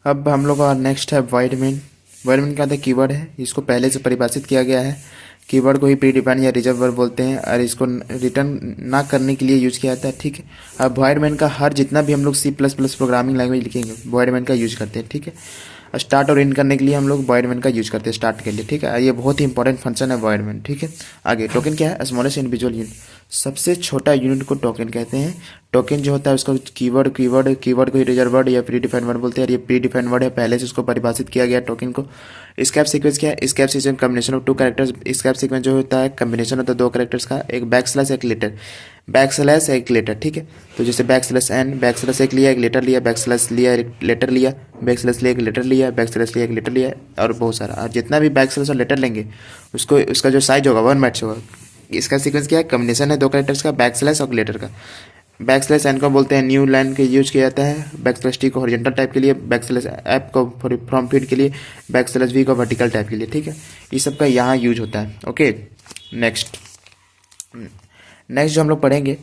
अब हम लोग का नेक्स्ट है void main। void main क्या होता है? कीवर्ड है, इसको पहले से परिभाषित किया गया है। कीवर्ड को ही प्री डिफाइंड या रिजर्व वर्ब बोलते हैं और इसको रिटर्न ना करने के लिए यूज किया जाता है। ठीक है, अब void main का हर जितना भी हम लोग C++ प्रोग्रामिंग लैंग्वेज लिखेंगे void main का यूज करते हैं। ठीक है, स्टार्ट और एंड करने के लिए हम लोग void main का यूज करते हैं स्टार्ट के लिए। ठीक है, ये बहुत ही इंपॉर्टेंट फंक्शन है void main। ठीक है, आगे टोकन क्या है? स्मॉलेस्ट इंडिविजुअल यूनिट, सबसे छोटा यूनिट को टोकन कहते हैं। टोकन जो होता है उसका कीवर्ड को ही रिजर्व वर्ड या प्री डिफाइंड वर्ड बोलते हैं। ये प्री डिफाइंड वर्ड है, पहले से उसको परिभाषित किया गया टोकन को। स्कैप सीक्वेंस क्या है? Escape sequence combination of 2 characters. Escape sequence जो होता है कॉम्बिनेशन होता है 2 कैरेक्टर्स का, एक बैकस्लैश एक लेटर, बैकस्लैश एक लेटर। ठीक है, तो जैसे बैकस्लैश एन, बैकस्लैश एक लिया एक लेटर लिया, बैकस्लैश लिया एक लेटर लिया, बैकस्लैश लिया एक लेटर लिया, बैकस्लैश लिया एक लेटर लिया, और बहुत सारा। और जितना भी बैकस्लैश और लेटर लेंगे उसको उसका जो साइज होगा 1 बाइट्स होगा। इसका सीक्वेंस क्या है? कॉम्बिनेशन है 2 कैरेक्टर्स का, बैकस्लैश और लेटर का। बैकस्लैश एन को बोलते हैं न्यू लाइन के यूज किया जाता है, बैकस्लैश टी को हॉरिजॉन्टल टाइप के लिए, बैकस्लैश एप को फ्रॉम फीड के लिए, बैकस्लैश वी को वर्टिकल टाइप के लिए। ठीक है, ये सब का यहाँ यूज होता है। ओके, नेक्स्ट जो हम लोग पढ़ेंगे,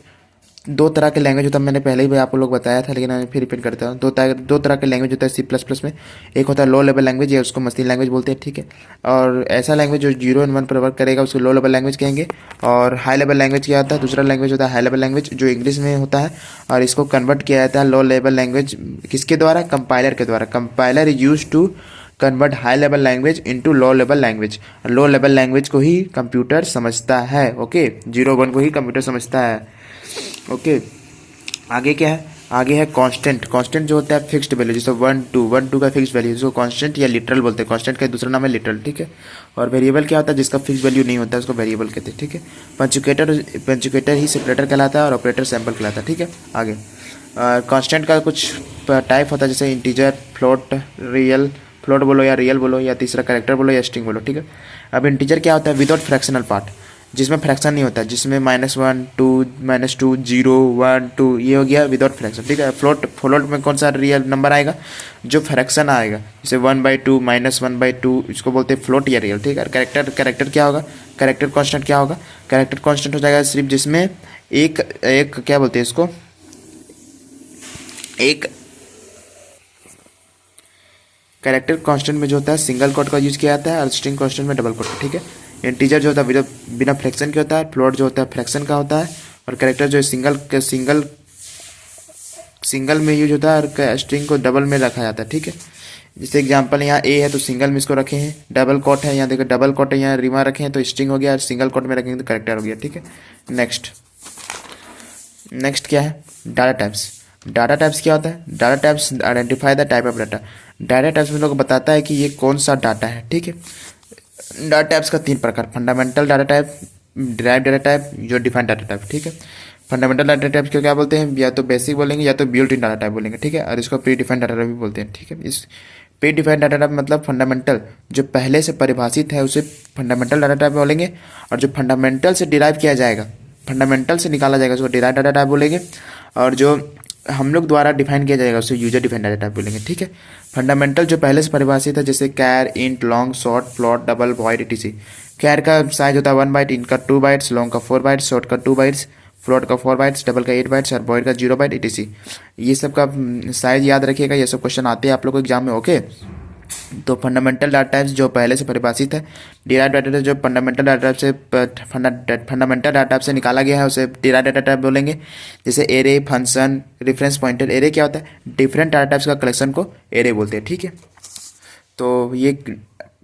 2 तरह के लैंग्वेज होता है। मैंने पहले ही आप लोग बताया था लेकिन मैं फिर रिपीट करता हूँ। 2 तरह के लैंग्वेज होता है C++ में। एक होता है लो लेवल लैंग्वेज या उसको मशीन लैंग्वेज बोलते हैं। ठीक है, और ऐसा लैंग्वेज जो 0 और 1 पर वर्क करेगा उसको लो लेवल लैंग्वेज कहेंगे। और हाई लेवल लैंग्वेज क्या होता है? दूसरा लैंग्वेज होता है हाई लेवल लैंग्वेज जो इंग्लिश में होता है, और इसको कन्वर्ट किया जाता है लो लेवल लैंग्वेज किसके द्वारा? कंपाइलर के द्वारा। Compiler use to convert high level language into low level language. Low level language को ही कंप्यूटर समझता है। ओके, 0-1 को ही कंप्यूटर समझता है। ओके, आगे क्या है? आगे है कांस्टेंट। कांस्टेंट जो होता है फिक्स्ड वैल्यू, जैसे 1 2 का फिक्स्ड वैल्यू, जिसको कांस्टेंट या लिटरल बोलते हैं। कांस्टेंट का दूसरा नाम है लिटरल। ठीक है, और वेरिएबल क्या होता है? जिसका फिक्स वैल्यू नहीं होता है उसको वेरिएबल कहते हैं। ठीक है, पंचुकेटर ही सेपरेटर कहलाता है और ऑपरेटर सैंपल कहलाता है। ठीक है, आगे कांस्टेंट का कुछ टाइप होता है, जैसे इंटीजर, फ्लोट, रियल, फ्लोट बोलो या रियल बोलो, या तीसरा कैरेक्टर बोलो या स्ट्रिंग बोलो। ठीक है, अब इंटीजर क्या होता है? विदाउट फ्रैक्शनल पार्ट, जिसमें फ्रैक्शन नहीं होता है, जिसमें -1 2 -2 0 1 2 ये हो गया विदाउट फ्रैक्शन। ठीक है, फ्लोट में कौन सा रियल नंबर आएगा? जो फ्रैक्शन आएगा, जैसे 1/2 -1/2, इसको बोलते हैं फ्लोट या रियल। ठीक है, कैरेक्टर क्या होगा? कैरेक्टर कांस्टेंट क्या होगा? कैरेक्टर कांस्टेंट हो जाएगा सिर्फ जिसमें एक क्या बोलते हैं इसको, एक कैरेक्टर कांस्टेंट में जो होता है सिंगल कोट का यूज किया जाता है और स्ट्रिंग कांस्टेंट में डबल कोट। ठीक है, इंटीजर जो होता है बिना फ्रैक्शन के होता है, फ्लोट जो होता है फ्रैक्शन का होता है, और कैरेक्टर जो सिंगल में यूज होता है और स्ट्रिंग को डबल में रखा जाता है। ठीक है, जैसे एग्जांपल यहाँ ए है तो सिंगल में इसको रखे हैं, डबल कोट है यहाँ देखो, डबल कोट है यहाँ रिमा रखे हैं तो स्ट्रिंग हो गया, और सिंगल कोट में रखेंगे तो कैरेक्टर हो गया। ठीक है, नेक्स्ट क्या है? Data types. डाटा टाइप्स क्या होता है? Data types identify the type of data. Data types में लोग बताता है कि ये कौन सा डाटा है। ठीक है, डाटा टाइप्स का 3 प्रकार, fundamental data type, derive data type, जो डिफाइंड डाटा टाइप। ठीक है, फंडामेंटल डाटा टाइप को क्या बोलते हैं? या तो बेसिक बोलेंगे या तो बिल्ट इन डाटा टाइप बोलेंगे। ठीक है, और इसको प्री डिफाइंड डाटा टाइप भी बोलते हैं। ठीक है, इस प्री डिफाइंड डाटा टाइप मतलब फंडामेंटल जो पहले से परिभाषित है उसे फंडामेंटल डाटा टाइप बोलेंगे, और जो फंडामेंटल से डिराइव किया जाएगा, फंडामेंटल से निकाला जाएगा उसको डिराइव डाटा टाइप बोलेंगे, और जो हम लोग द्वारा डिफाइन किया जाएगा उसे यूजर डिफाइंड डाटा टाइप बोलेंगे। ठीक है, फंडामेंटल जो पहले से परिभाषित है, जैसे char, int, long, short, float, double, void, etc। Char का साइज होता है 1 बाइट, इंट का 2 बाइट्स, लॉन्ग का 4 बाइट्स, शॉर्ट का 2 बाइट्स, फ्लोट का 4 बाइट्स, डबल का 8 बाइट्स और वॉइड का 0 बाइट, etc। ये सब का साइज याद रखिएगा, ये सब क्वेश्चन आते हैं आप लोग को एग्जाम में। ओके, तो फंडामेंटल डाटा टाइप्स जो पहले से परिभाषित है, डिराइव डाटा टाइप जो फंडामेंटल डाटा टाइप से फंडामेंटल डाटा टाइप से निकाला गया है उसे डिराइव डाटा टाइप बोलेंगे। जैसे array, function, reference pointer. Array क्या होता है? डिफरेंट डाटा टाइप्स का कलेक्शन को एरे बोलते हैं। ठीक है, तो ये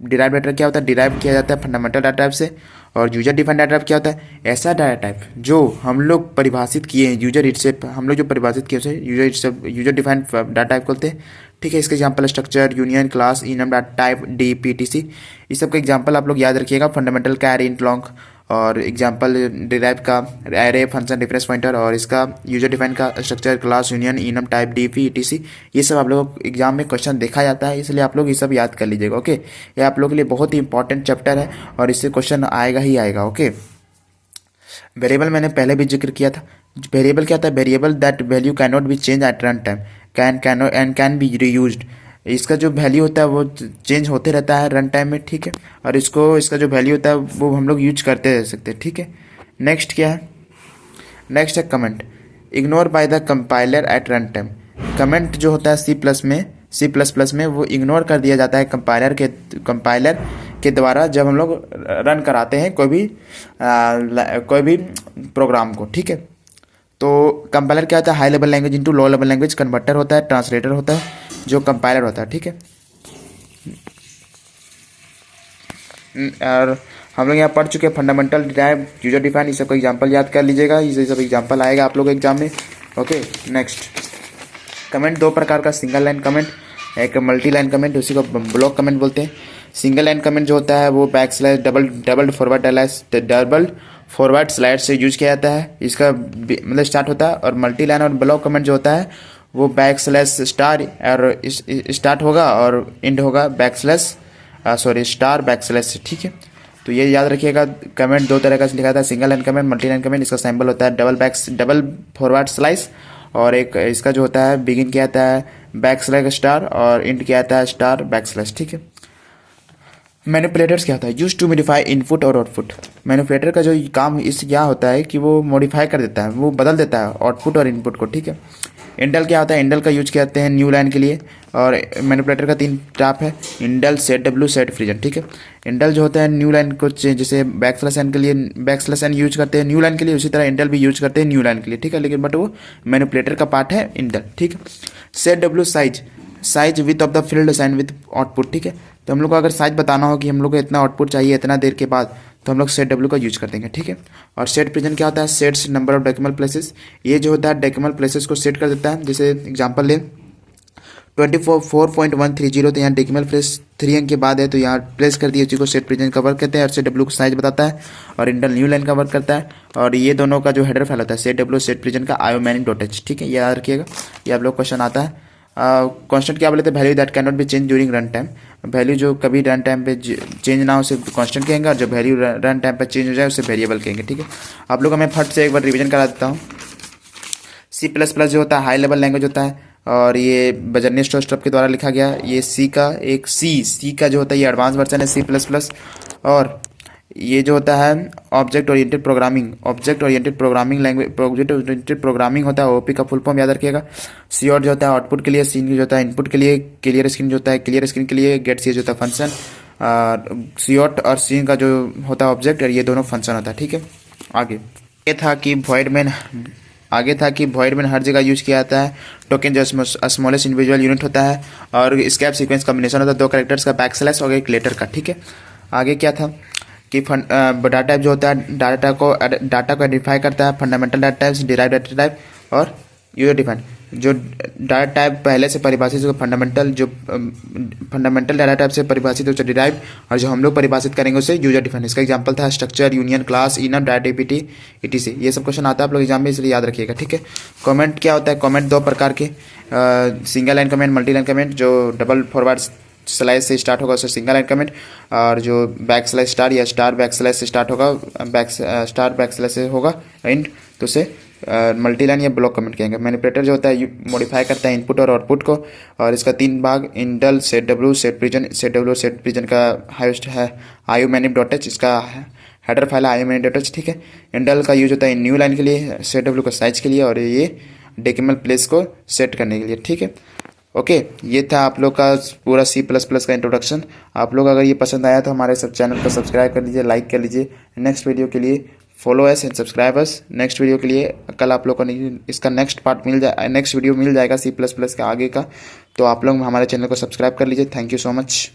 डिराइव डाटा क्या होता है? डिराइव किया जाता है फंडामेंटल डाटा टाइप से। और यूजर डिफाइंड डाटा टाइप क्या होता है? ऐसा डाटा टाइप जो हम लोग परिभाषित किए हैं, यूजर इट से हम लोग जो परिभाषित किए उसे यूजर डिफाइंड डाटा टाइप बोलते हैं। ठीक है, इसके example structure, union, class, enum, data type, DPTC, इस सब का एग्जांपल आप लोग याद रखिएगा। फंडामेंटल, कैर, इंट, लॉन्ग, और एग्जांपल डिराइव का एरे, फंक्शन, रेफरेंस पॉइंटर, और इसका यूजर डिफाइन का structure, class, union, enum, type, DP, etc। ये सब आप लोगों को एग्जाम में क्वेश्चन देखा जाता है, इसलिए आप लोग ये सब याद कर लीजिएगा। ओके, ये आप लोगों के लिए बहुत ही इंपॉर्टेंट चैप्टर है और इससे क्वेश्चन आएगा ही आएगा। ओके, वेरिएबल मैंने पहले भी जिक्र किया था। वेरिएबल क्या होता है? Variable that value can not be change at run time, can be reused. इसका जो वैल्यू होता है वो चेंज होते रहता है रन टाइम में। ठीक है, और इसका जो वैल्यू होता है वो हम लोग यूज करते रह सकते हैं। ठीक है, नेक्स्ट क्या है? नेक्स्ट है comment. Ignore by the compiler at run time. Comment जो होता है C+ में सी प्लस प्लस में वो इग्नोर कर दिया जाता है कंपाइलर के द्वारा जब हम लोग रन कराते हैं कोई भी प्रोग्राम को, ठीक है। तो कंपाइलर क्या होता है, high level language into low level language converter होता है, ट्रांसलेटर होता है, जो कंपाइलर होता है, ठीक है। और हम लोग यहाँ पढ़ चुके हैं फंडामेंटल, डिराइव, यूजर डिफाइन, इस सबका एग्जांपल याद कर लीजिएगा, ये सब एग्जांपल आएगा आप लोग एग्जाम में। ओके, नेक्स्ट कमेंट दो प्रकार का, सिंगल लाइन कमेंट, एक मल्टी लाइन कमेंट, उसी को ब्लॉक कमेंट बोलते हैं। सिंगल लाइन कमेंट जो होता है वो डबल फॉरवर्ड स्लैश से यूज किया जाता है, इसका मतलब स्टार्ट होता है। और मल्टी लाइन और ब्लॉक कमेंट जो होता है वो बैकस्लैश और स्टार्ट होगा और एंड होगा स्टार बैकस्लैश से, ठीक है। तो ये याद रखिएगा, कमेंट दो तरह का लिखा था, single line comment, multi line comment. इसका सैम्पल होता है डबल फॉरवर्ड स्लाइस, और एक इसका जो होता है बिगिन किया जाता है बैकस्लैश स्टार और एंड किया जाता है स्टार बैकस्लैश, ठीक है। मैनिपुलेटर्स क्या होता है, यूज टू मॉडिफाई इनपुट और आउटपुट। मैनिपुलेटर का जो काम इस क्या होता है कि वो मॉडिफाई कर देता है, वो बदल देता है आउटपुट और इनपुट को, ठीक है। इंडल क्या होता है, इंडल का यूज करते हैं न्यू लाइन के लिए, और मैनिपुलेटर का 3 टाइप है, इंडल, सेट डब्ल्यू, सेट फ्रीजन, ठीक है। इंडल जो होता है न्यू लाइन को, जैसे बैकस्लैश एन के लिए बैकस्लैश एन यूज करते हैं न्यू लाइन के लिए, उसी तरह इंडल भी यूज करते हैं न्यू लाइन के लिए, ठीक है। लेकिन बट वो मैनिपुलेटर का पार्ट है इंडल, ठीक है। Set W size with of the field sign with output, ठीक है। तो हम लोग को अगर साइज बताना हो कि हम लोग को इतना आउटपुट चाहिए इतना देर के बाद, तो हम लोग सेट डब्ल्यू का यूज कर देंगे, ठीक है। और सेट प्रेजेंट क्या होता है, sets number of decimal places, ये जो होता है डेसिमल प्लेसेस को सेट कर देता है। जैसे एग्जांपल लें 24.130, तो यहाँ डेसिमल प्लेस 3 अंक के बाद है, तो यहाँ प्लेस कर दिए, उसी को सेट प्रेजेंट का वर्क कहते हैं। और सेट डब्ल्यू को साइज बताता है, और इंडल न्यू लाइन का वर्क करता है। और ये दोनों का जो हेडर फाइल होता है सेट डब्ल्यू सेट प्रेजेंट का iomanim.h, ठीक है। ये याद रखिएगा, ये आप लोग क्वेश्चन आता है। कांस्टेंट क्या बोले थे, value that can not be change during run time, value जो कभी रन टाइम पे चेंज ना हो उसे कांस्टेंट कहेंगे, और जो वैल्यू रन टाइम पे चेंज हो जाए उसे वेरिएबल कहेंगे, ठीक है। आप लोग मैं फट से एक बार रिवीजन करा देता हूँ। सी प्लस प्लस जो होता है हाई लेवल लैंग्वेज होता है, और ये बजरनी स्टॉप के द्वारा लिखा गया। ये सी का जो होता है ये एडवांस वर्जन है सी प्लस प्लस। और ये जो होता है ऑब्जेक्ट ओरिएंटेड प्रोग्रामिंग लैंग्वेज होता है, ओपी का फुल फॉर्म याद रखिएगा। सी और जो होता है आउटपुट के लिए, सी जो होता है इनपुट के लिए, क्लियर स्क्रीन जो होता है क्लियर स्क्रीन के लिए, गेट सी जो होता है फंक्शन, सी आउट और सी का जो होता है ऑब्जेक्ट, और ये दोनों फंक्शन होता है, ठीक है। आगे था कि वॉइड मेन हर जगह यूज किया जाता है। टोकन जो स्मॉलेस्ट इंडिविजुअल यूनिट होता है, और स्कैप सीक्वेंस कॉम्बिनेशन होता है 2 कैरेक्टर्स का बैकस्लैश और एक लेटर का, ठीक है। आगे क्या था कि डाटा टाइप जो होता है डाटा को आइडेंटिफाई करता है, fundamental data types, derive data type और यूजर डिफाइन। जो डाटा टाइप पहले से परिभाषित जो फंडामेंटल डाटा टाइप से परिभाषित है उसे डिराइव, और जो हम लोग परिभाषित करेंगे उसे यूजर डिफाइन। इसका एग्जांपल था structure, union, class, enough, directivity, etc. ये सब क्वेश्चन आता है आप लोग एग्जाम में, इसलिए याद रखिएगा, ठीक है। कमेंट क्या होता है, कमेंट 2 प्रकार के, single line comment, multi line comment. जो डबल फॉरवर्ड स्लैश से स्टार्ट होगा उसे सिंगल लाइन कमेंट, और जो बैक स्लैश स्टार या स्टार बैक स्लैश से स्टार्ट होगा स्टार बैक स्लैश से होगा एंड, तो उसे मल्टी लाइन या ब्लॉक कमेंट कहेंगे। मैनिपुलेटर जो होता है मॉडिफाई करता है इनपुट और आउटपुट को, और इसका 3 भाग, इंडल, सेट डब्ल्यू, सेट प्रिजन का हाइस्ट है iomanim.h, इसका हेडर फाइल है iomanim.h, ठीक है। इंडल का यूज होता है न्यू लाइन के लिए, सेट डब्ल्यू का साइज के लिए, और ये डेसिमल प्लेस को सेट करने के लिए, ठीक है। ओके, ये था आप लोग का पूरा सी प्लस प्लस का इंट्रोडक्शन। आप लोग अगर ये पसंद आया तो हमारे सब चैनल को सब्सक्राइब कर लीजिए, लाइक कर लीजिए। नेक्स्ट वीडियो के लिए follow us and subscribe us. Next video के लिए कल आप लोग को इसका नेक्स्ट वीडियो मिल जाएगा सी प्लस प्लस का आगे का, तो आप लोग हमारे चैनल को सब्सक्राइब कर लीजिए। Thank you so much.